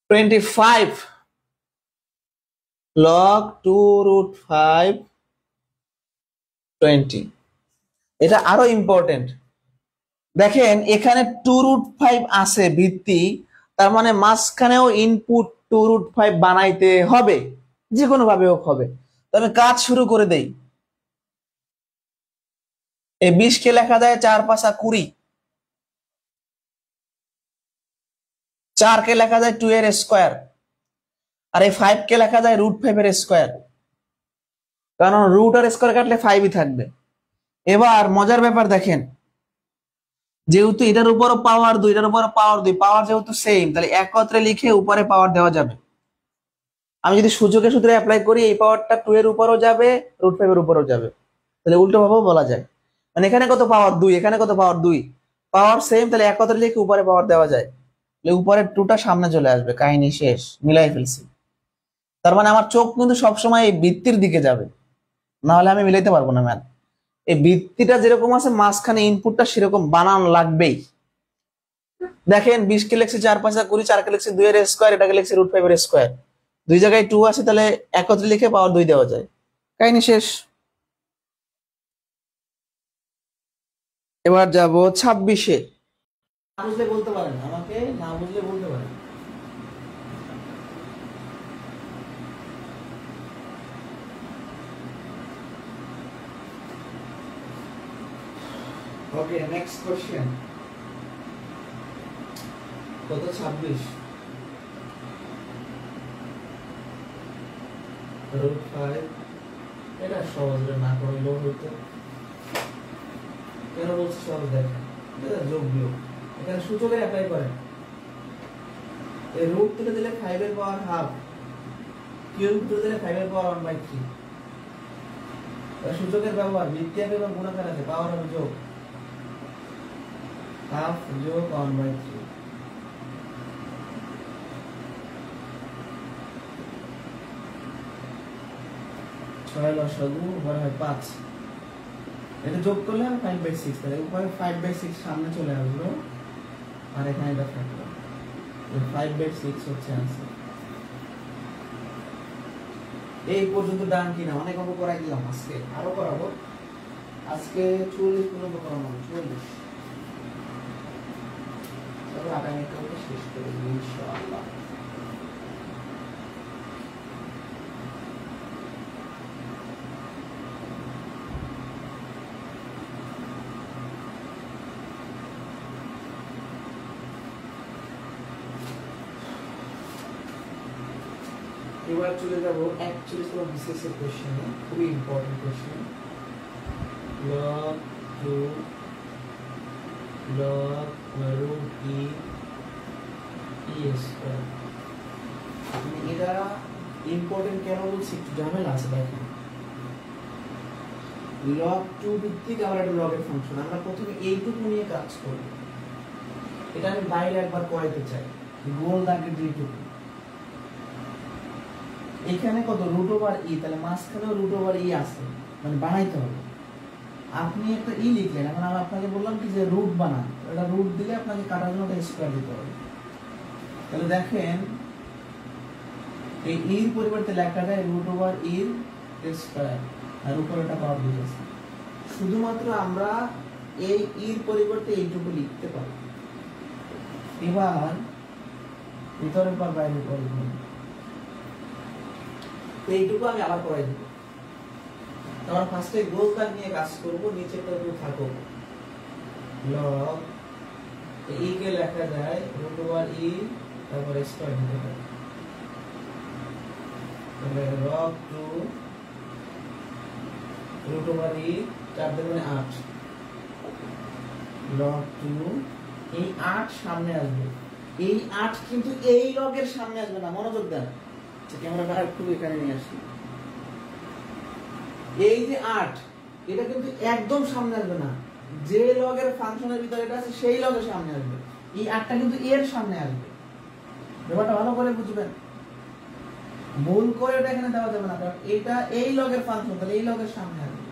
Speaker 1: #25 log 2√5 20। এটা আরো ইম্পর্টেন্ট। দেখেন এখানে 2√5 আছে ভিত্তি, তার মানে মাঝখানেও ইনপুট 2√5 বানাইতে হবে, যে কোনো ভাবে হোক হবে। তবে কাজ শুরু করে দেই। এই 20 কে লেখা যায় 4 × 5 = 20, 4 কে লেখা যায় 2 এর স্কোয়ার, আর এই 5 কে লেখা যায় √5 এর স্কোয়ার, কারণ রুট আর স্কোয়ার কাটলে 5ই থাকবে। এবার মজার ব্যাপার দেখেন, যেহেতু এটার উপরও পাওয়ার 2, এটার উপরও পাওয়ার 2, পাওয়ার যেহেতু সেম, তাহলে একত্রে লিখে উপরে পাওয়ার দেওয়া যাবে। আমি যদি সূচকের সূত্রে অ্যাপ্লাই করি, এই পাওয়ারটা 2 এর উপরও যাবে, √5 এর উপরও যাবে, তাহলে উল্টো ভাবেও বলা যায়। মানে এখানে কত? পাওয়ার 2, এখানে কত? পাওয়ার 2, পাওয়ার সেম, তাহলে একত্রে লিখে উপরে পাওয়ার দেওয়া যায়, তাহলে উপরের 2টা সামনে চলে আসবে, কাহিনী শেষ, মিলাই ফেলছি। তার মানে আমার চোখ কিন্তু সবসময় এই বৃত্তির দিকে যাবে, না হলে আমি মিলাইতে পারবো না ম্যাথ। এই ভিত্তিটা যেরকম আছে মাঝখানে ইনপুটটা সেরকম বানান লাগবেই। দেখেন 20 কে লিখছি 4 5 20, 4 কে লিখছি 2 এর স্কয়ার, এটাকে লিখছি √5 এর স্কয়ার। দুই জায়গায় 2 আছে, তাহলে একত্রে লিখে পাওয়ার 2 দেওয়া যায়। কাহিনী শেষ। এবার যাব 26-এ। না বুঝলে বলতে পারেন, আমাকে না বুঝলে বলতে পারেন। ওকে, নেক্সট কোশ্চেন। কত? 26 √5। এটা সহজে না করলেও হইতো। কেন বলছি সহজ? দেখেন, এটা যোগ বিয়োগ, এখানে সূচকে অ্যাপ্লাই করেন। এই রুট তুলে দিলে 5 এর পাওয়ার হাফ, কিউব তুলে দিলে 5 এর পাওয়ার 1/3। এটা সূচকের ব্যবহার, ভিত্তি আছে এবং গুণাকার আছে, পাওয়ার হবে যোগ, হাফ যোগ 1/3। ছয় লসাগু বড় হয় 5। এটা যোগ করলে 5/6, তাহলে উপরে 5/6 সামনে চলে আসলো, আর এখানে এটা থাকলো। 5/6 হচ্ছে आंसर। এই পর্যন্ত ডান কিনা? অনেক অঙ্ক করাই দিলাম, আজকে আরো করাবো। আজকে 40 পর্যন্ত করানো হবে, 40। তবে আগামী কালকে শেষ করে দেব ইনশাআল্লাহ। এবার চলে যাব 41 নম্বর বিসিএস এর কোশ্চেনে, খুবই important question. log 2 log √e square. এটা ইম্পর্টেন্ট কেন বলছি? একটু ঝামেলা আছে। দেখেন, log 2 ভিত্তিক আবার একটা লগ এর ফাংশন। আমরা প্রথমে এইটুকু নিয়ে কাজ করব। এটা আমি বাইরে একবার করাইতে চাই, গোল দাগের যেটুকু। এখানে কত? √e, তাহলে মাঝখানেও √e আছে, মানে বানাইতে হবে। আপনি একটা ই লিখলেন, এখন আমি আপনাকে বললাম কি যে রুট বানান, এটা রুট দিলে আপনাকে কাটার জন্য স্কয়ার দিতে হবে। তাহলে দেখেন, এই এর পরিবর্তে লেখা যায় √e স্কয়ার, আর উপরেটা পাওয়ার দিয়েছে। শুধুমাত্র আমরা এই এর পরিবর্তে এইটুকু লিখতে পারি। এবার ভিতরের পর বাইরের পর এইটুকু আমি আবার করাই দেব। আমরা ফার্স্টে গোল দাগ নিয়ে কাজ করব, নিচেটা একটু থাকো। log e কে লেখা যায় √e, তারপর স্কয়ার দিতে হবে। তাহলে log 2 √e 4 মানে 8, log 2। এই 8 সামনে আসবে, এই 8 কিন্তু এই লগের সামনে আসবে না, মনোযোগ দেন। ক্যামেরাটা একটু এখানে নিয়ে আসি। এই যে 8, এটা কিন্তু একদম সামনে আসবে না, যে লগের ফাংশনের ভিতরে এটা আছে সেই লগের সামনে আসবে। এই 8টা কিন্তু এর সামনে আসবে। ব্যাপারটা ভালো করে বুঝবেন, ভুল করে এটা এখানে দেওয়া যাবে না, কারণ এটা এই লগের ফাংশন, তাহলে এই লগের সামনে আসবে।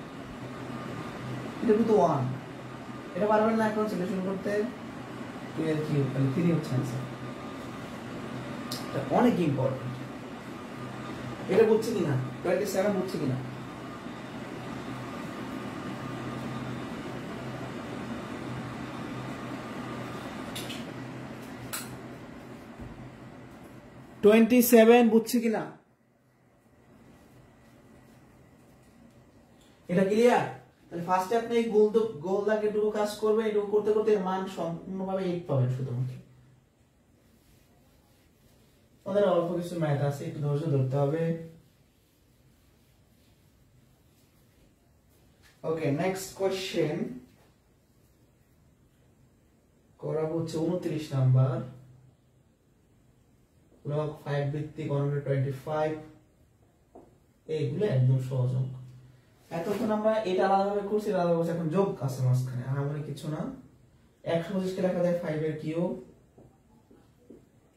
Speaker 1: এটা কিন্তু 1। এটা পারবেন না এখন সলিউশন করতে? 2 এর কিউব, তাহলে 3 হচ্ছে आंसर। এটা অনেক ইম্পর্টেন্ট। এটা বুঝছি কিনা? 27 বুঝছি কিনা? বুঝছি কিনা? এটা ক্লিয়ার? তাহলে ফার্স্টে আপনি এই গোল দাগে এটুকু কাজ করবেন, এটুকু করতে করতে এর মান সম্পূর্ণভাবে 8 পাবেন শুধুমাত্র। আমাদের অল্প কিছু ম্যাথ আছে, একটু ধৈর্য ধরতে হবে। ওকে, নেক্সট কোশ্চেন করাবো হচ্ছে 29 নাম্বার। log 5 ভিত্তিক 125। এইগুলো একদম সহজ অঙ্ক। এতক্ষণ আমরা এটা আলাদাভাবে করছি, আলাদা করছি, এখন যোগ আছে মাঝখানে, আমার কিছু না। 125 কে লেখা যায় 5 এর কিউব,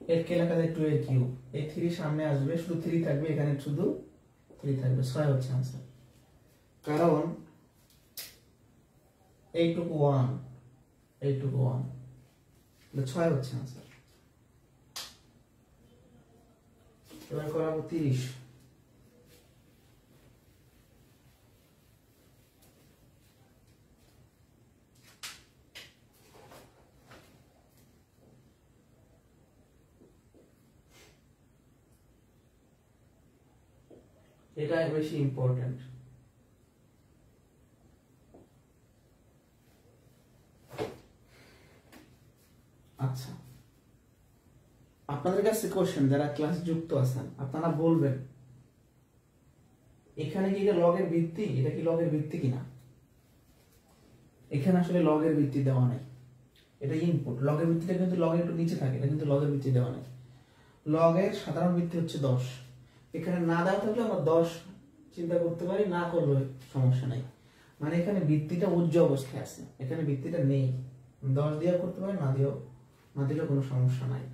Speaker 1: 8 কে লেখা যায় 2 এর কিউব। এই 3 সামনে আসবে, শুধু 3 থাকবে, এখানে শুধু 3 থাকবে, 6 হচ্ছে आंसर। কারণ এইটুকু 1, এইটুকু 1, 6 হচ্ছে आंसर। এবার করাবো 30। এটা বেশি ইম্পর্টেন্ট। আচ্ছা, আপনাদের কাছে কোশ্চেন, যারা ক্লাস যুক্ত আছেন আপনারা বলবেন এখানে কি এটা লগের ভিত্তি, এটা কি লগের ভিত্তি কিনা? এখানে আসলে লগের ভিত্তি দেওয়া নাই, এটা ইনপুট। লগের ভিত্তিটা কিন্তু লগের একটু নিচে থাকে, এটা কিন্তু লগের ভিত্তি দেওয়া নাই। লগের সাধারণ ভিত্তি হচ্ছে 10। এখানে না দেওয়া থাকলে আমরা 10 চিন্তা করতে পারি, না করলে সমস্যা নাই। মানে এখানে ভিত্তিটা উজ্জ্ব অবস্থায় আছে, এখানে ভিত্তিটা নেই। 10 দিয়ে করতে পারি, না দিলেও কোনো সমস্যা নাই।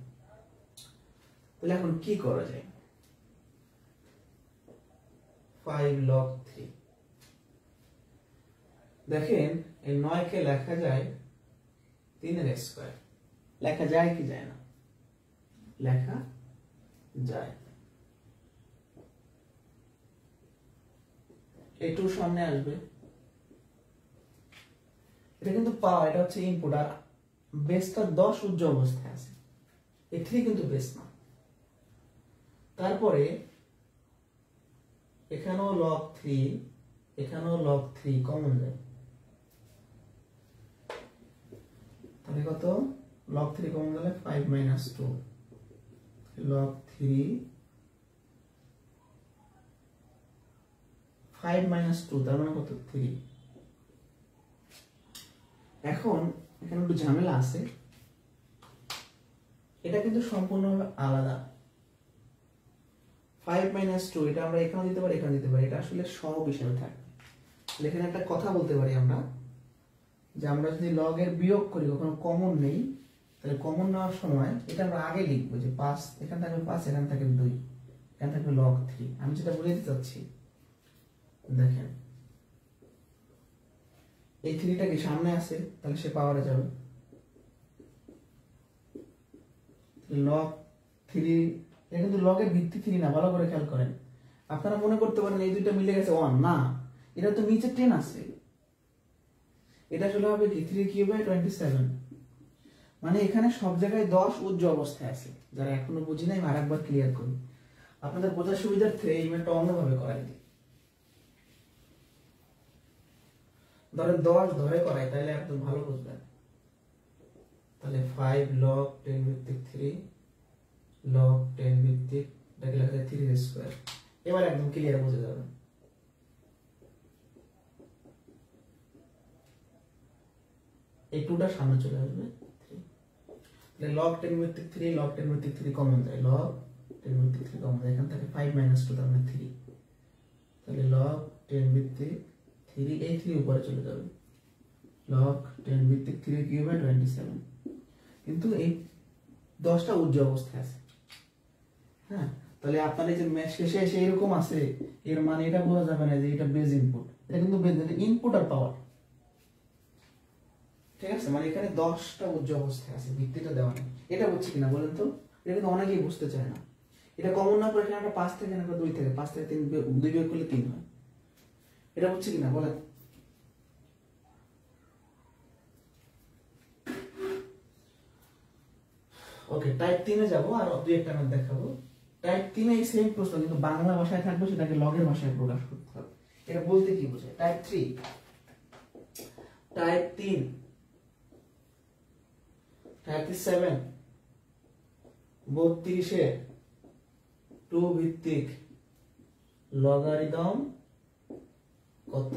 Speaker 1: তাহলে এখন কি করা যায়? 5 log 3। দেখেন এই 9 কে লেখা যায় 3 এর স্কয়ার। লেখা যায় কি যায় না? লেখা যায়। এই 2 সামনে আসবে, এটা কিন্তু পাওয়ার, এটা হচ্ছে ইনপুট, আর বেসটা 10 উজ্জ্ব অবস্থায় আছে। এই 3 কিন্তু বেস না। তারপরে এখানেও log 3, এখানেও log 3 কমন যায়। তাহলে কত? log 3 কমন গেলে 5 - 2 log 3, 5 - 2 তার মানে কত? 3। এখন এখানে একটু ঝামেলা আছে, এটা কিন্তু সম্পূর্ণভাবে আলাদা। 5 - 2 এটা আমরা এখানে দিতে পারি, এখানে দিতে পারি, এটা আসলে সহগ হিসেবে থাকবে। এখানে একটা কথা বলতে পারি আমরা, যে আমরা যদি লগের বিয়োগ করি, কখনো কমন নেই, তাহলে কমন নেওয়ার সময় এটা আমরা আগে লিখবো যে 5, এখানে থাকবে 5, এখানে থাকবে 2, এখানে থাকবে log 3। আমি যেটা বুঝাতে চাচ্ছি, দেখেন এই 3টা কি সামনে আছে, তাহলে সে পাওয়ারে যাবে। log 3, এটা কিন্তু লগের ভিত্তি 3 না, ভালো করে খেয়াল করেন। আপনারা মনে করতে পারেন এই দুইটা মিলে গেছে 1, না, এটা তো নিচে 10 আছে। এটা আসলে হবে কি 3 কিউব বাই 27। মানে এখানে সব জায়গায় 10 উজ্জ্ব অবস্থায় আছে। যারা এখনো বুঝি নাই, আরেকবার ক্লিয়ার করি আপনাদের বোঝার সুবিধার্থে। এই ম্যাথটা অন্যভাবে করাই দিই। ধরে 10 ধরে করাই, তাহলে একদম ভালো বুঝবেন। তাহলে 5 log 10 ভিত্তিক 3 log 10 ভিত্তিক, এটাকে লেখা যায় 3 স্কয়ার। এবার একদম ক্লিয়ার বুঝে যাবেন। এই 2টা সামনে চলে আসবে 3। তাহলে log 10 ভিত্তিক 3 log 10 ভিত্তিক 3 কমন যায়, log 10 ভিত্তিক 3 কমন যায়। এখান থেকে 5 - 2 তার মানে 3। তাহলে log 10 ভিত্তিক 3, এই 3 উপরে চলে যাবে, log 10 ভিত্তিক 3 কিউব বাই 27। কিন্তু এই 10টা উজ্জ্ব অবস্থায় আছে। হ্যাঁ, তাহলে আপনার এই যে শেষে এসে এরকম আছে, এর মানে এটা বোঝা যাবে না যে এটা বেজ ইনপুট। এটা কিন্তু বেজ ইনপুট আর পাওয়ার, ঠিক আছে? মানে এখানে 10টা উজ্জ্ব অবস্থায় আছে, ভিত্তিটা দেওয়া নেই। এটা বুঝছে কিনা বলেন তো? এটা কিন্তু অনেকেই বুঝতে চায় না। এটা কমন না করে এখানে আমরা 5 থেকে, না 2 থেকে, 5 থেকে 3, 2 বিয়োগ করলে 3 হয়। এটা বুঝছে কিনা বলেন? ওকে, টাইপ 3 এ যাব, আর দুই একটা ম্যাথ দেখাবো। টাইপ 3 এ এই সেম প্রশ্ন, কিন্তু বাংলা ভাষায় থাকবে, সেটাকে লগের ভাষায় প্রকাশ করতে হবে। এটা বলতে কি বোঝায়? টাইপ 3, টাইপ 3, 37 32 এ 2 ভিত্তিক লগারিদম কত?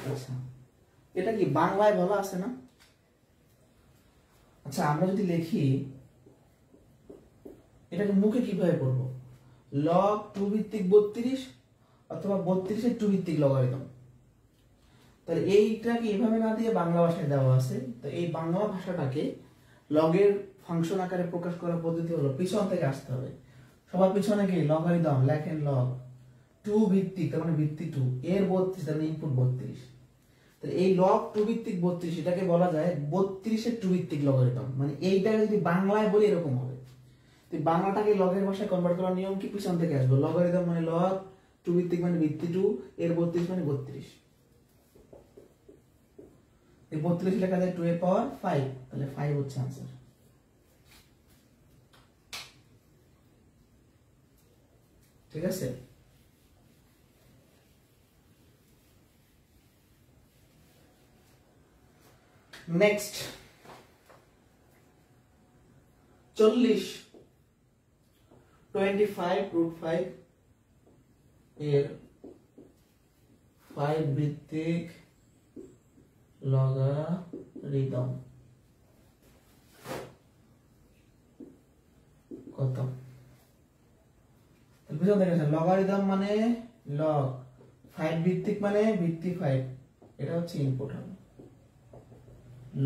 Speaker 1: আচ্ছা, এটা কি বাংলায় বলা আছে না? আচ্ছা, আমরা যদি লিখি এটাকে মুখে কিভাবে পড়বো? log 2 ভিত্তিক 32 অথবা 32 এর 2 ভিত্তিক লগারিদম। তাহলে এইটাকে এভাবে না দিয়ে বাংলা ভাষায় দেওয়া আছে। তো এই বাংলা ভাষাটাকে লগের ফাংশন আকারে প্রকাশ করার পদ্ধতি হলো পিছন থেকে আসতে হবে। সবার পিছনে কি লগারিদম লেখেন, log 2 ভিত্তিক, তার মানে ভিত্তি 2 এর 32, তার মানে ইনপুট 32। তাহলে এই লগ 2 ভিত্তিক 32 এটাকে বলা যায় 32 এর 2 ভিত্তিক লগারিদম। মানে এইটাকে যদি বাংলায় বলি এরকম হবে। তো বাংলাটাকে লগের ভাষায় কনভার্ট করার নিয়ম কি পিছন থেকে আসবে। লগারিদম মানে লগ, 2 ভিত্তিক মানে ভিত্তি 2, এর 32 মানে 32। এই 32 লেখা যায় 2 এর পাওয়ার 5, তাহলে 5 হচ্ছে आंसर। ঠিক আছে, নেক্সট 40 25√5 এর 5 ভিত্তিক লগারিদম কত? লগারিদম মানে লগ, 5 ভিত্তিক মানে ভিত্তি 5, এটা হচ্ছে ইনপুট হবে।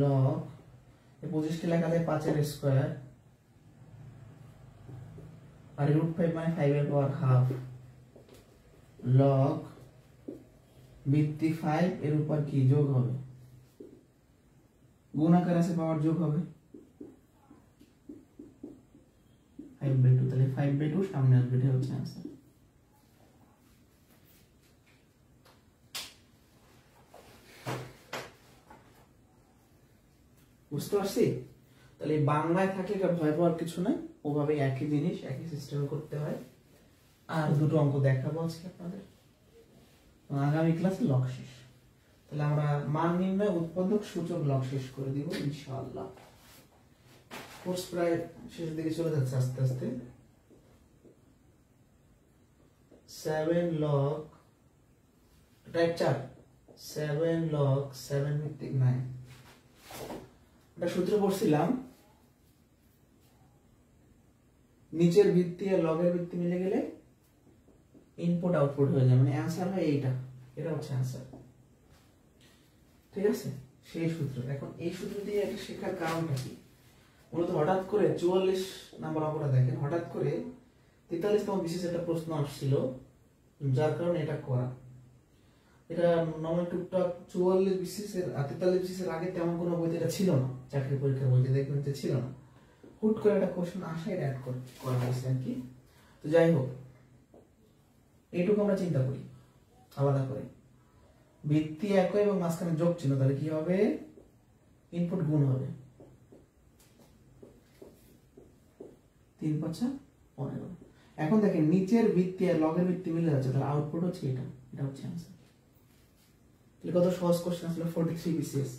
Speaker 1: লগ 25 কে লেখা যায় 5 এর স্কয়ার, আর √5 মানে 5 এর পাওয়ার হাফ, লগ ভিত্তি 5 এর উপর কি যোগ হবে, গুণাকার আছে পাওয়ার যোগ হবে 5/2, তাহলে 5/2 সামনে আসবে, এটা হচ্ছে आंसर। বুঝতে পারছি? তাহলে বাংলায় থাকলে এটা ভয় পাওয়ার কিছু নাই, ওভাবে একই জিনিস একই সিস্টেমে করতে হয়। আর দুটো অঙ্ক দেখাবো আজকে আপনাদের, আগামী ক্লাসে লগ শেষ। তাহলে আমরা মান নির্ণয়, উৎপাদক, সূচক, লগ শেষ করে দিব ইনশাআল্লাহ। কোর্স প্রায় শেষের দিকে চলে যাচ্ছে আস্তে আস্তে। 7 log টাইপ 4, 7 log 7 ভিত্তিক 9, এটা সূত্র পড়ছিলাম, নিচের ভিত্তি আর লগের ভিত্তি মিলে গেলে ইনপুট আউটপুট হয়ে যায়, মানে অ্যান্সার হয় এইটা, এটা হচ্ছে অ্যান্সার। ঠিক আছে, সেই সূত্র। এখন এই সূত্র দিয়ে এটা শেখার কারণটা কি? মূলত হঠাৎ করে 44 নাম্বার অঙ্কটা দেখেন, হঠাৎ করে 43তম বিশেষ একটা প্রশ্ন আসছিল, যার কারণে এটা করা। এটা নর্মাল টুকটাক 44 বিশেষের 43 বিশেষের আগে তেমন কোনো বইতে এটা ছিল না, চাকরি পরীক্ষার বইতে দেখবেন যে ছিল না। হুট করে একটা কোশ্চেন আসে, এটা অ্যাড করা হয়েছে আর কি। তো যাই হোক, এইটুকু আমরা চিন্তা করি আলাদা করে। ভিত্তি একই এবং মাঝখানে যোগ চিহ্ন, তাহলে কি হবে? ইনপুট গুণ হবে 3 × 5 = 15। এখন দেখেন নিচের ভিত্তি আর লগের ভিত্তি মিলে যাচ্ছে, তাহলে আউটপুট হচ্ছে এটা, এটা হচ্ছে आंसर। তাহলে কত সহজ কোশ্চেন আসলে 43 বিসিএস।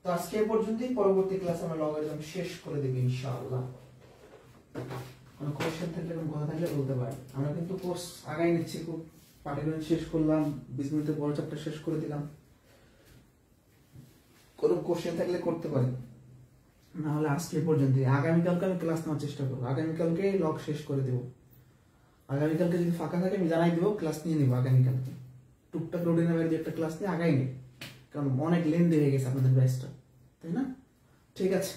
Speaker 1: তো আজকে এই পর্যন্তই, পরবর্তী ক্লাসে আমরা লগারিদম শেষ করে দেব ইনশাআল্লাহ। কোনো কোশ্চেন থাকলে কোনো কথা থাকলে বলতে পারেন। আমরা কিন্তু কোর্স আগাই নিচ্ছি, খুব পাটিগণিত শেষ করলাম, 20 মিনিটের বড় চ্যাপ্টার শেষ করে দিলাম। কোনো কোশ্চেন থাকলে করতে পারেন, না হলে আজকে পর্যন্ত। আগামীকালকে আমি ক্লাস নেওয়ার চেষ্টা করবো, আগামীকালকে লগ শেষ করে দেবো। আগামীকালকে যদি ফাঁকা থাকে আমি জানাই দেবো, ক্লাস নিয়ে নেবো আগামীকালকে। টুকটাক রোডিনের বাইরে একটা ক্লাস নিয়ে আগাই নেই, কারণ অনেক লেন্দি হয়ে গেছে আপনাদের ব্যাচটা, তাই না? ঠিক আছে।